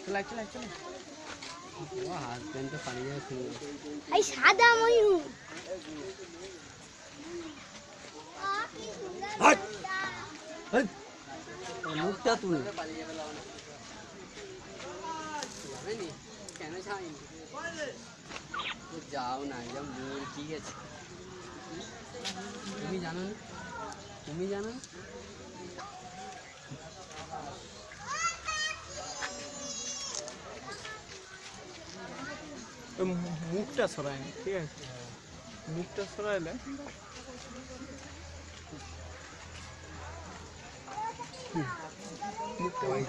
চলে চলে চলে ও হাজবেন্ড তো পালিয়ে যাচ্ছে এই সাদা ময়ূর মুখটা তুলে কেন যাইনি যাও না একদম ঠিক আছে তুমি জানো না তুমি জানো না মুখটা সরায়নি ঠিক আছে মুখটা সরাইলে মুখটা